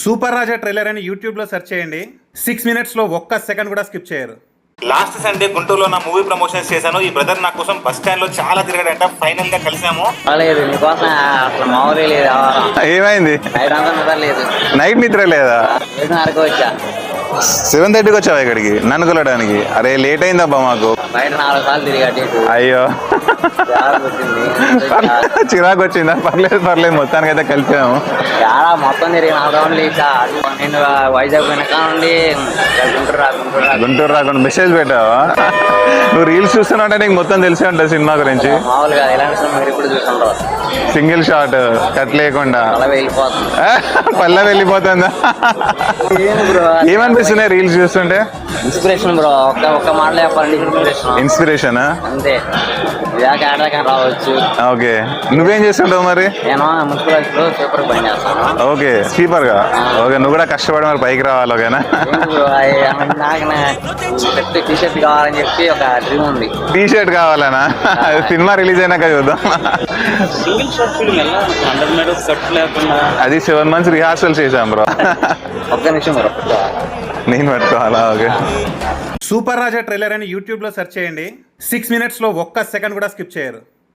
Super రాజా trailer అని YouTube లో search చేయండి. 6 minutes లో ఒక్క సెకండ్ కూడా స్కిప్ చేయరు. లాస్ట్ సండే గుంటూరులో నా మూవీ ప్రమోషన్స్ చేశాను. ఈ బ్రదర్ నా కోసం బస్ స్టాండ్ లో చాలా తిరిగాడంట. ఫైనల్ గా కలిసాము. లేదు నీకోసం అసలు మామూలు లేదు. ఏమైంది? నైట్ అంతా నిద్ర లేదు. నైట్ నిద్ర లేదా? 7:30కి వచ్చా. 7:30కి వచ్చావా ఇక్కడికి నన్ను కొలడానికి? అరే లేట్ అయిందబ్బా మాకు. బయట 4 సార్లు తిరిగా. అయ్యో చిరాకు వచ్చిందా? పర్లేదు మొత్తానికి అయితే కలిసాము. మొత్తం తిరిగి 4 రౌండ్లు ఇచ్చా. నేను వైజాగ్ వెనక నుండి గుంటూరు రాకుండా మెసేజ్ పెట్టావా? నువ్వు రీల్స్ చూస్తున్నావు నీకు మొత్తం తెలిసే ఉంటుంది సినిమా గురించి. మామూలుగా ఇలాంటి సినిమా మీరు ఇప్పుడు చూసుకుంటారు. సింగిల్ షాట్ కట్ లేకుండా అలా వెళ్ళిపోతుంది. పల్ల వెళ్ళిపోతుందా? ఏమనిపిస్తున్నాయి రీల్స్ చూస్తుంటే? Inspiration bro. ఒక్క మాటలు చెప్పాలంటే ఇన్స్పిరేషన్ అంతే. ఇదాకా రావచ్చు. ఓకే, నువ్వేం చేస్తుంటావు మరి? నేను మున్సిపల్ పేపర్ పని చేస్తాను. ఓకే, స్లీపర్ గా. ఓకే, నువ్వు కూడా కష్టపడి మరి పైకి రావాలి. ఓకేనా? నాకు టీషర్ట్ కావాలని చెప్పి ఒక డ్రీమ్ ఉంది. టీషర్ట్ కావాలనా? సినిమా రిలీజ్ అయినాక చూద్దాం. సింగిల్ షార్ట్ ఫిల్మ్ ఎలా 100 మీటర్స్ కట్ లేకుండా అది 7 months రిహార్సల్ చేశాం బ్రో. ఒక్క నిమిషం బ్రో, నేను పట్టుకోవాలా? ఓకే. సూపర్ రాజా ట్రైలర్ అని యూట్యూబ్ లో సెర్చ్ చేయండి. 6 minutes లో ఒక్క సెకండ్ కూడా స్కిప్ చేయరు.